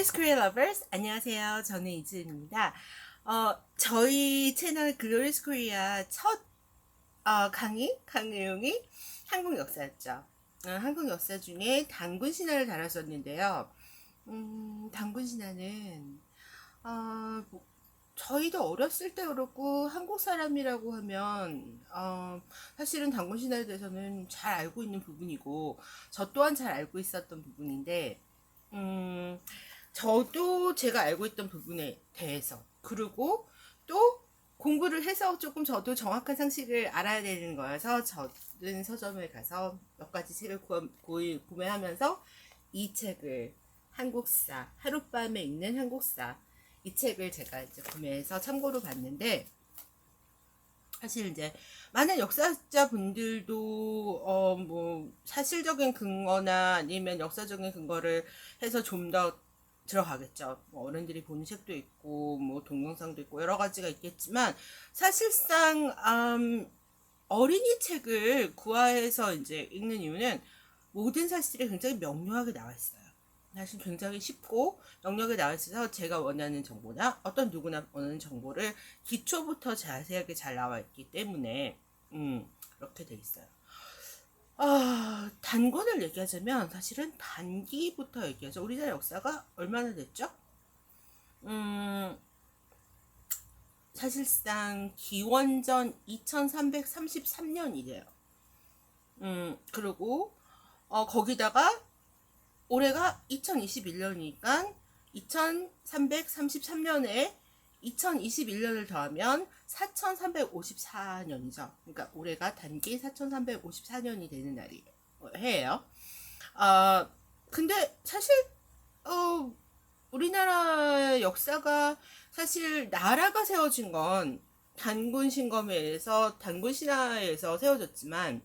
글로리스 코리아 러버스 안녕하세요. 저는 이지은입니다. 저희 채널 글로리스 코리아 첫 강의 내용이 한국 역사였죠. 한국 역사 중에 단군 신화를 다뤘었는데요. 단군 신화는 저희도 어렸을 때 그렇고 한국 사람이라고 하면 사실은 단군 신화에 대해서는 잘 알고 있는 부분이고 저 또한 잘 알고 있었던 부분인데 저도 제가 알고 있던 부분에 대해서 그리고 또 공부를 해서 조금 저도 정확한 상식을 알아야 되는 거여서 저는 서점에 가서 몇 가지 책을 구매하면서 이 책을 한국사 하룻밤에 읽는 한국사 이 책을 제가 이제 구매해서 참고로 봤는데 사실 이제 많은 역사자 분들도 뭐 사실적인 근거나 아니면 역사적인 근거를 해서 좀 더 들어가겠죠. 뭐 어른들이 보는 책도 있고 뭐 동영상도 있고 여러 가지가 있겠지만 사실상 어린이 책을 구화해서 이제 읽는 이유는 모든 사실이 굉장히 명료하게 나와 있어요. 사실 굉장히 쉽고 명료하게 나와 있어서 제가 원하는 정보나 어떤 누구나 원하는 정보를 기초부터 자세하게 잘 나와 있기 때문에 그렇게 돼 있어요. 단권을 얘기하자면 사실은 단기부터 얘기하죠. 우리나라 역사가 얼마나 됐죠? 사실상 기원전 2333년이래요. 그리고 거기다가 올해가 2021년이니까 2333년에 2021년을 더하면 4354년이죠. 그러니까 올해가 단기 4354년이 되는 해예요. 근데 사실 우리나라 역사가 사실 나라가 세워진 건 단군 신검에서 단군 신화에서 세워졌지만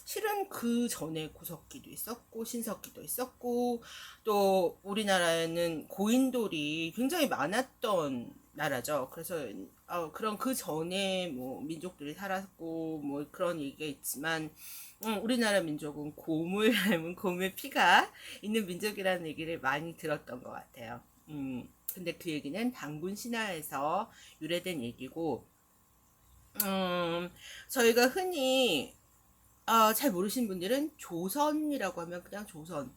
실은 그 전에 구석기도 있었고 신석기도 있었고 또 우리나라에는 고인돌이 굉장히 많았던 나라죠. 그래서 그런 그 전에 뭐 민족들이 살았고 뭐 그런 얘기가 있지만 우리나라 민족은 곰을 닮은 곰의 피가 있는 민족이라는 얘기를 많이 들었던 것 같아요. 근데 그 얘기는 단군 신화에서 유래된 얘기고 저희가 흔히 잘 모르시는 분들은 조선이라고 하면 그냥 조선.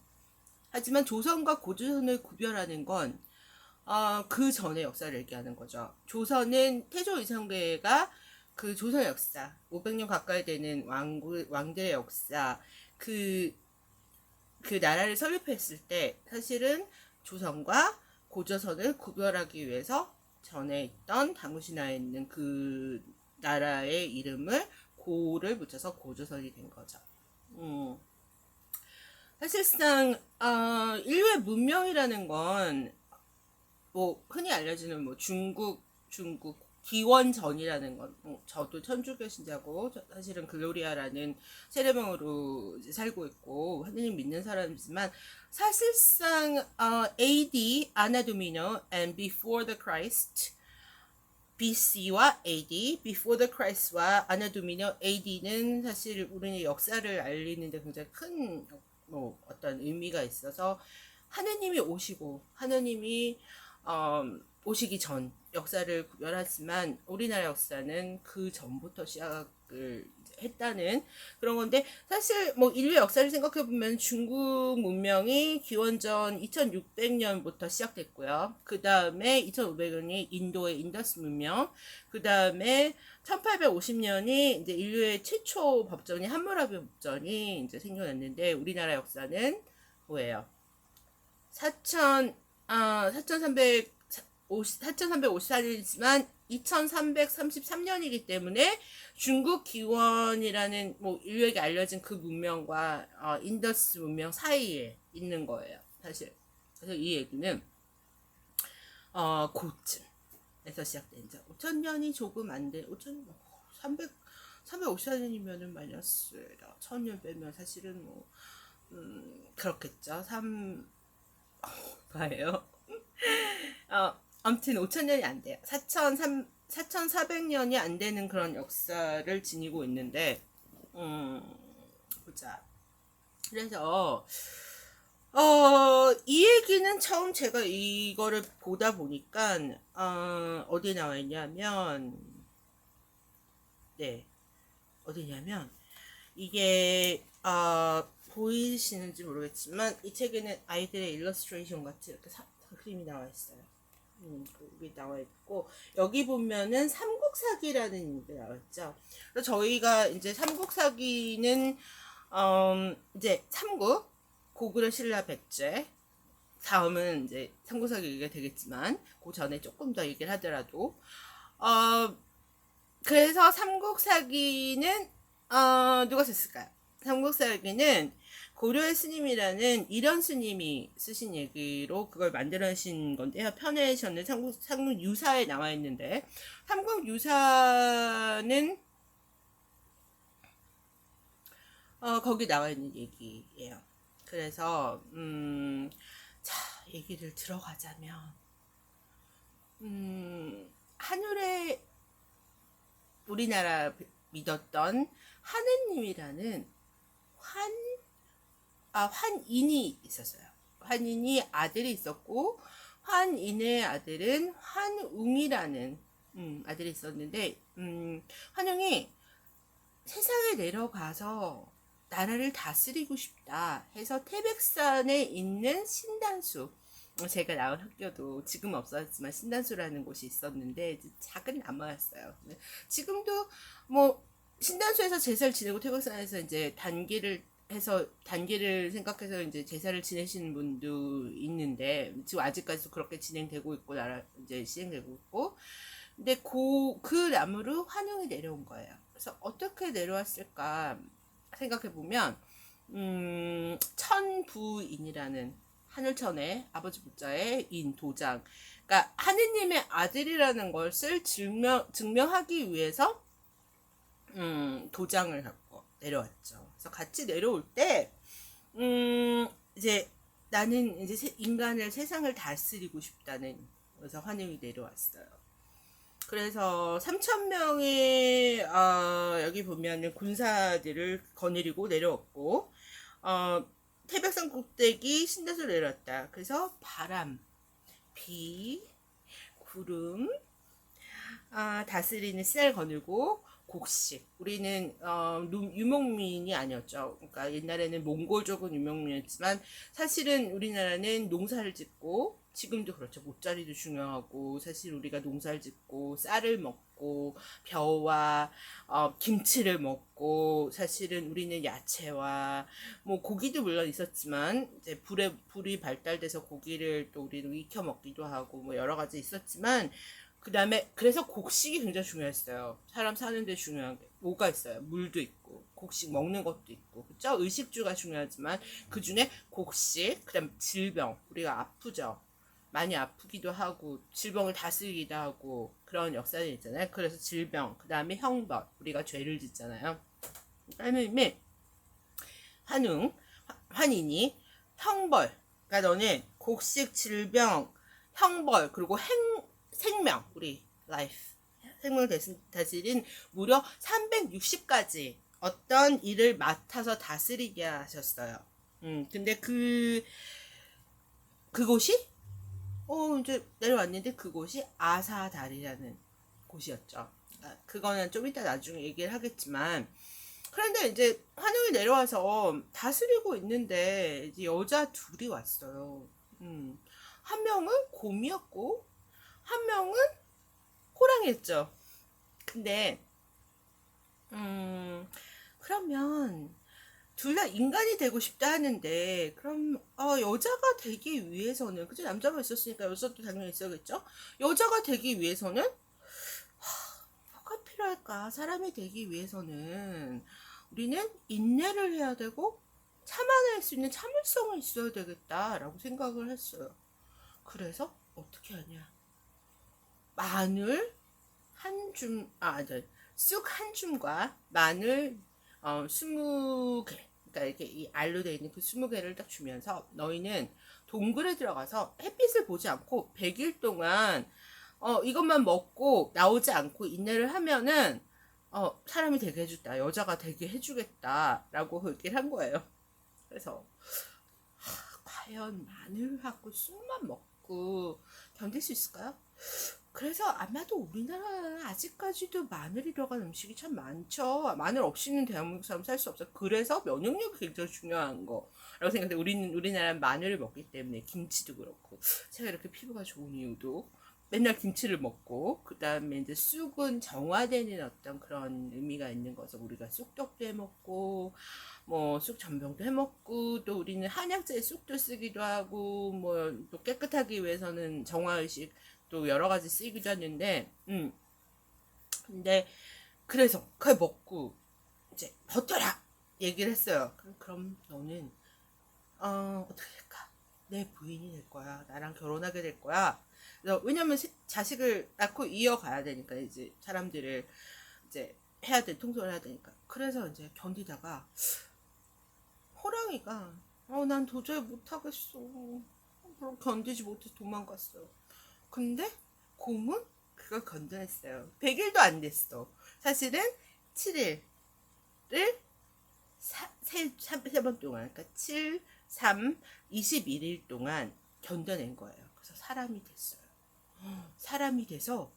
하지만 조선과 고조선을 구별하는 건 그 전의 역사를 얘기하는 거죠. 조선은 태조 이성계가 그 조선 역사, 500년 가까이 되는 왕들의 역사, 그 나라를 설립했을 때 사실은 조선과 고조선을 구별하기 위해서 전에 있던 당구신화에 있는 그 나라의 이름을 고를 붙여서 고조선이 된 거죠. 사실상 인류의 문명이라는 건 뭐 흔히 알려지는 뭐 중국 기원전이라는 건 저도 천주교 신자고 사실은 글로리아라는 세례명으로 살고 있고 하느님 믿는 사람이지만 사실상 AD 아나도미노 and before the Christ BC와 AD, Before the Christ와 아나도미노 AD는 사실 우리의 역사를 알리는데 굉장히 큰 뭐 어떤 의미가 있어서 하느님이 오시고 하느님이 오시기 전 역사를 구별하지만 우리나라 역사는 그 전부터 시작을 했다는 그런 건데 사실 뭐 인류 역사를 생각해 보면 중국 문명이 기원전 2600년부터 시작됐고요. 그 다음에 2500년이 인도의 인더스 문명, 그 다음에 1850년이 이제 인류의 최초 법전이 함무라비 법전이 이제 생겨났는데 우리나라 역사는 뭐예요? 4354년이지만 2333년이기 때문에 중국 기원이라는 뭐 인류에게 알려진 그 문명과 인더스 문명 사이에 있는 거예요. 사실. 그래서 이 얘기는 고쯤에서 시작된죠. 5000년이 조금 안 돼. 354년이면은 마이너스 1000년 빼면 사실은 뭐 그렇겠죠. 봐요. 아무튼 5000년이 안 돼요. 4400년이 안 되는 그런 역사를 지니고 있는데, 보자. 그래서, 이 얘기는 처음 제가 이거를 보다 보니까, 어디에 나와 있냐면, 네, 어디냐면, 이게, 보이시는지 모르겠지만, 이 책에는 아이들의 일러스트레이션 같이 이렇게 그림이 나와 있어요. 여기 나와 있고, 여기 보면은 삼국사기라는 게 나와 있죠. 그래서 저희가 이제 삼국사기는, 이제 삼국, 고구려 신라 백제, 다음은 이제 삼국사기 얘기가 되겠지만, 그 전에 조금 더 얘기를 하더라도, 어, 그래서 삼국사기는, 누가 썼을까요? 삼국사기는 고려의 스님이라는 이련 스님이 쓰신 얘기로 그걸 만들어내신 건데요. 편에서는 삼국유사에 나와 있는데, 삼국유사는, 거기 나와 있는 얘기예요. 그래서, 자, 얘기를 들어가자면, 하늘에 우리나라 믿었던 하느님이라는 환인이 있었어요. 환인이 아들이 있었고, 환인의 아들은 환웅이라는 아들이 있었는데, 환웅이 세상에 내려가서 나라를 다스리고 싶다 해서 태백산에 있는 신단수, 제가 나온 학교도 지금 없어졌지만 신단수라는 곳이 있었는데 작은 나무였어요. 지금도 뭐 신단수에서 제사를 지내고 태백산에서 이제 단기를 생각해서 이제 제사를 지내시는 분도 있는데 지금 아직까지도 그렇게 진행되고 있고 이제 시행되고 있고, 근데 그 나무로 환웅이 내려온 거예요. 그래서 어떻게 내려왔을까 생각해 보면, 천부인이라는 하늘천의 아버지 부자의 인 도장, 그러니까 하느님의 아들이라는 것을 증명하기 위해서 도장을 갖고 내려왔죠. 그래서 같이 내려올 때 이제 나는 이제 인간을 세상을 다스리고 싶다는, 그래서 환웅이 내려왔어요. 그래서 3,000명의 여기 보면은 군사들을 거느리고 내려왔고, 태백산 꼭대기 신단수로 내려왔다. 그래서 바람, 비, 구름, 다스리는 신을 거느리고 곡식. 우리는 유목민이 아니었죠. 그러니까 옛날에는 몽골족은 유목민이었지만 사실은 우리나라는 농사를 짓고, 지금도 그렇죠. 모짜리도 중요하고, 사실 우리가 농사를 짓고 쌀을 먹고 벼와 김치를 먹고, 사실은 우리는 야채와 뭐 고기도 물론 있었지만 이제 불이 발달돼서 고기를 또 우리는 익혀 먹기도 하고 뭐 여러 가지 있었지만, 그 다음에 그래서 곡식이 굉장히 중요했어요. 사람 사는데 중요한 게 뭐가 있어요? 물도 있고 곡식 먹는 것도 있고, 그렇죠? 의식주가 중요하지만 그 중에 곡식, 그다음 질병, 우리가 아프죠. 많이 아프기도 하고 질병을 다스리기도 하고 그런 역사들이 있잖아요. 그래서 질병, 그 다음에 형벌, 우리가 죄를 짓잖아요. 하느님이 환인이 형벌, 그러니까 너는 곡식, 질병, 형벌, 그리고 생명, 우리 라이프, 생명을 다스린 무려 360가지 어떤 일을 맡아서 다스리게 하셨어요. 근데 그곳이 이제 내려왔는데 그곳이 아사달이라는 곳이었죠. 그거는 좀 이따 나중에 얘기를 하겠지만, 그런데 이제 환웅이 내려와서 다스리고 있는데 이제 여자 둘이 왔어요. 한 명은 곰이었고 한 명은 호랑이였죠. 근데 그러면 둘 다 인간이 되고 싶다 하는데, 그럼 여자가 되기 위해서는, 그죠? 남자가 있었으니까 여자도 당연히 있어야겠죠. 여자가 되기 위해서는 뭐가 필요할까? 사람이 되기 위해서는 우리는 인내를 해야 되고 참아낼 수 있는 참을성이 있어야 되겠다라고 생각을 했어요. 그래서 어떻게 하냐? 마늘 쑥 한 줌과 마늘 20개, 그러니까 이렇게 이 알로 되어 있는 그 20개를 딱 주면서, 너희는 동굴에 들어가서 햇빛을 보지 않고 100일 동안 이것만 먹고 나오지 않고 인내를 하면은 사람이 되게 해주겠다, 여자가 되게 해주겠다라고 얘기를 한 거예요. 그래서 과연 마늘하고 쑥만 먹고 견딜 수 있을까요? 그래서 아마도 우리나라는 아직까지도 마늘이 들어간 음식이 참 많죠. 마늘 없이는 대한민국 사람 살 수 없어요. 그래서 면역력이 굉장히 중요한 거라고 생각해요. 우리나라는 마늘을 먹기 때문에 김치도 그렇고 제가 이렇게 피부가 좋은 이유도 맨날 김치를 먹고 그 다음에 이제 쑥은 정화되는 어떤 그런 의미가 있는 거죠. 우리가 쑥떡도 해 먹고 뭐 쑥 전병도 해 먹고 또 우리는 한약재에 쑥도 쓰기도 하고 뭐 또 깨끗하기 위해서는 정화의식 또 여러 가지 쓰기도 하는데 근데 그래서 그걸 먹고 이제 버텨라 얘기를 했어요. 그럼 너는 어떻게 될까? 내 부인이 될 거야. 나랑 결혼하게 될 거야. 그래서 왜냐면 자식을 낳고 이어가야 되니까 이제 사람들을 이제 해야 돼 통솔을 해야 되니까. 그래서 이제 견디다가 호랑이가 난 도저히 못하겠어. 그럼 견디지 못해서 도망갔어요. 근데 곰은 그걸 건져냈어요. 100일도 안 됐어. 사실은 7일을 세 번 동안, 그러니까 7, 3, 21일 동안 견뎌낸 거예요. 그래서 사람이 됐어요. 사람이 돼서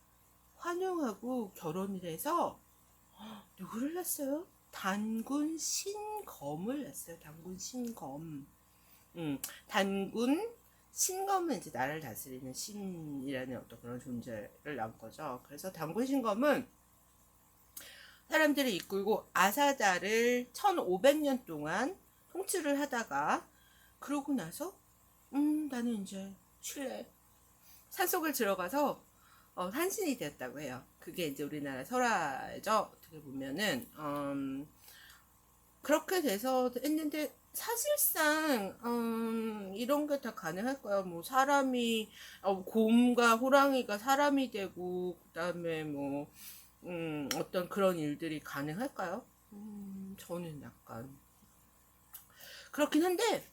환영하고 결혼을 해서 누구를 낳았어요? 단군 신검을 낳았어요. 단군 신검. 단군 신검은 이제 나라를 다스리는 신이라는 어떤 그런 존재를 낳은 거죠. 그래서 단군 신검은 사람들을 이끌고 아사다를 1500년 동안 통치를 하다가 그러고 나서 나는 이제 쉴래. 산속을 들어가서 산신이 되었다고 해요. 그게 이제 우리나라 설화죠. 어떻게 보면은 그렇게 돼서 했는데 사실상 이런 게 다 가능할까요? 뭐 사람이 곰과 호랑이가 사람이 되고 그다음에 뭐 어떤 그런 일들이 가능할까요? 저는 약간 그렇긴 한데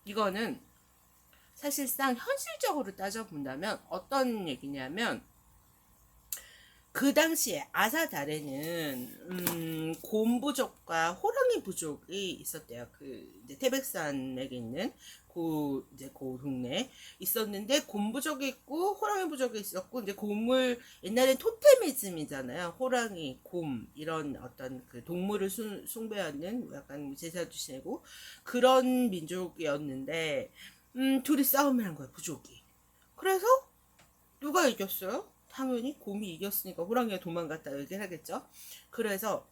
이거는 사실상 현실적으로 따져본다면 어떤 얘기냐면 그 당시에 아사달에는 곰 부족과 호랑이 부족이 있었대요. 그 이제 태백산에 있는 이제 그 동네 있었는데 곰 부족이 있고 호랑이 부족이 있었고 이제 곰을 옛날엔 토테미즘이잖아요. 호랑이, 곰 이런 어떤 그 동물을 숭배하는 약간 제사도 지내고 그런 민족이었는데 둘이 싸움을 한 거야 부족이. 그래서 누가 이겼어요? 당연히 곰이 이겼으니까 호랑이가 도망갔다 얘기를 하겠죠. 그래서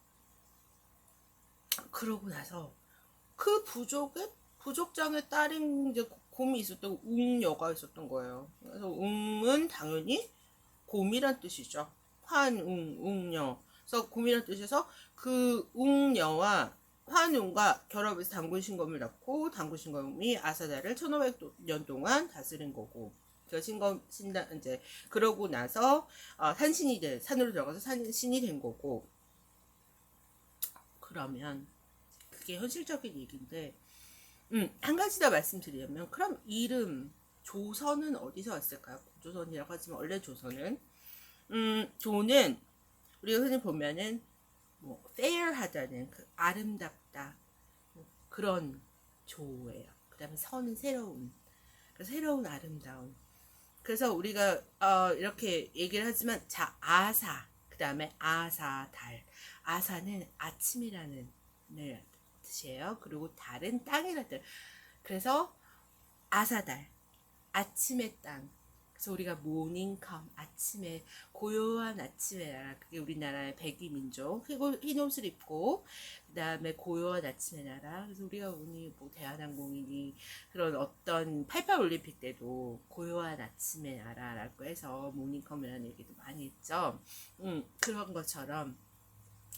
그러고 나서 그 부족장의 딸인 이제 곰이 있었던 웅녀가 있었던 거예요. 그래서 웅은 당연히 곰이란 뜻이죠. 환웅, 웅녀. 그래서 곰이란 뜻에서 그 웅녀와 환웅과 결합해서 단군신검을 낳고 단군신검이 아사다를 1500년 동안 다스린 거고. 그 신단 이제 그러고 나서 산으로 들어가서 산신이 된 거고. 그러면 그게 현실적인 얘기인데 한 가지 더 말씀드리면 그럼 이름 조선은 어디서 왔을까요? 조선이라고 하지만 원래 조선은 조는 우리가 흔히 보면은 뭐 fair하다는 그 아름답다 뭐 그런 조예요. 그 다음에 선은 새로운 그래서 새로운 아름다운 그래서 우리가 이렇게 얘기를 하지만 자 아사 그 다음에 아사 달 아사는 아침이라는 뜻이에요. 그리고 달은 땅이라는 뜻. 그래서 아사달 아침의 땅. 그래서 우리가 모닝컴 아침에 고요한 아침의 나라 그게 우리나라의 백이민족 흰 옷을 입고 그 다음에 고요한 아침의 나라 그래서 우리가 오늘 뭐 대한항공이니 그런 어떤 88 올림픽 때도 고요한 아침의 나라라고 해서 모닝컴이라는 얘기도 많이 했죠. 그런 것처럼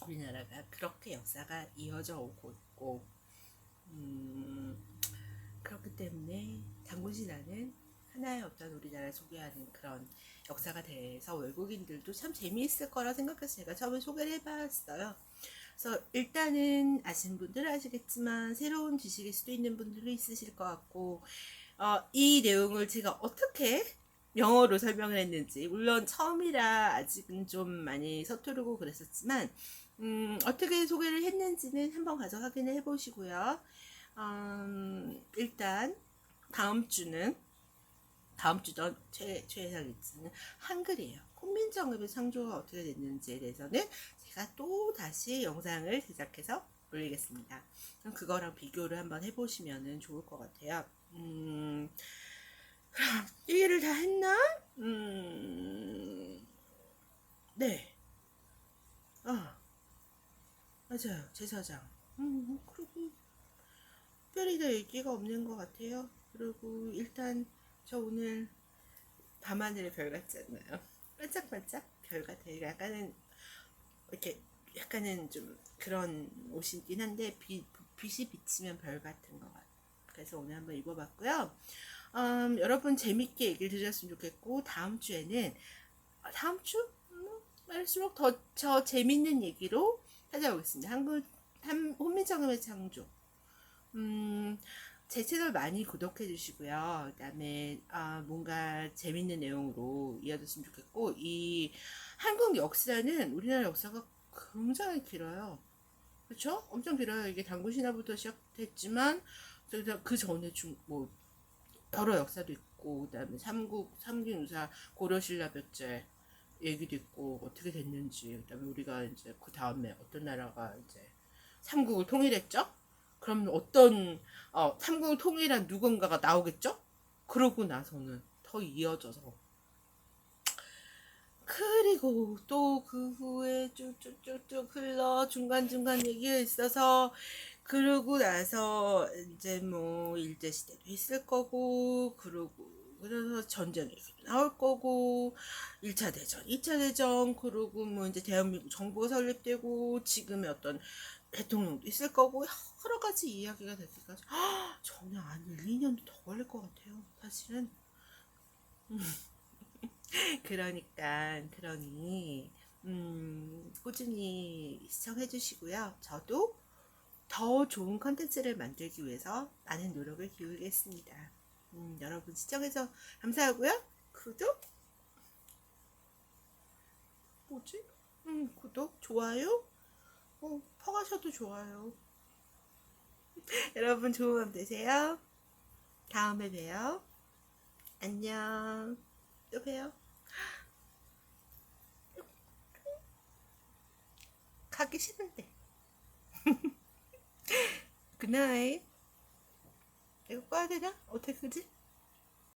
우리나라가 그렇게 역사가 이어져 오고 있고 그렇기 때문에 단군신화는 하나의 어떤 우리나라를 소개하는 그런 역사가 돼서 외국인들도 참 재미있을 거라 생각해서 제가 처음에 소개를 해봤어요. 그래서 일단은 아시는 분들은 아시겠지만 새로운 지식일 수도 있는 분들도 있으실 것 같고 이 내용을 제가 어떻게 영어로 설명을 했는지 물론 처음이라 아직은 좀 많이 서투르고 그랬었지만 어떻게 소개를 했는지는 한번 가서 확인을 해보시고요. 일단 다음 주던 최혜상 일지는 한글이에요. 훈민정음의 창조가 어떻게 됐는지에 대해서는 제가 또 다시 영상을 제작해서 올리겠습니다. 그럼 그거랑 비교를 한번 해보시면 좋을 것 같아요. 얘기를 다 했나? 네. 맞아요. 제사장. 그리고 특별히 더 얘기가 없는 것 같아요. 그리고 일단 저 오늘 밤하늘의 별 같지 않나요? 반짝반짝 별 같아요. 이렇게 약간은 좀 그런 옷이긴 한데 빛이 비치면 별 같은 것 같아요. 그래서 오늘 한번 입어봤고요. 여러분 재밌게 얘기를 들으셨으면 좋겠고 다음 주 할수록 더 재밌는 얘기로 찾아오겠습니다. 혼민정음의 창조. 제 채널 많이 구독해 주시고요. 그다음에 뭔가 재밌는 내용으로 이어졌으면 좋겠고, 이 한국 역사는 우리나라 역사가 굉장히 길어요. 그렇죠? 엄청 길어요. 이게 당군 신화부터 시작됐지만 그 전에 뭐 여러 역사도 있고, 그다음에 삼국유사 고려신라벽제 얘기도 있고 어떻게 됐는지, 그다음에 우리가 이제 그 다음에 어떤 나라가 이제 삼국을 통일했죠? 그럼 어떤 삼국을 통일한 누군가가 나오겠죠? 그러고 나서는 더 이어져서, 그리고 또 그 후에 쭉쭉쭉쭉 흘러 중간중간 얘기가 있어서, 그러고 나서 이제 뭐 일제시대도 있을 거고, 그래서 전쟁 얘기도 나올 거고, 1차 대전, 2차 대전, 그리고 뭐 이제 대한민국 정부가 설립되고, 지금의 어떤 대통령도 있을 거고, 여러 가지 이야기가 되기까지 저는 한 1, 2년도 더 걸릴 것 같아요, 사실은. 그러니 꾸준히 시청해 주시고요. 저도 더 좋은 컨텐츠를 만들기 위해서 많은 노력을 기울이겠습니다. 여러분 시청해서 감사하고요. 뭐지? 구독, 좋아요, 퍼가셔도 좋아요. 여러분 좋은 밤 되세요. 다음에 봬요. 안녕. 또 봬요. 가기 싫은데. 굿나잇. 이거 꺼야 되나? 어떻게 끄지?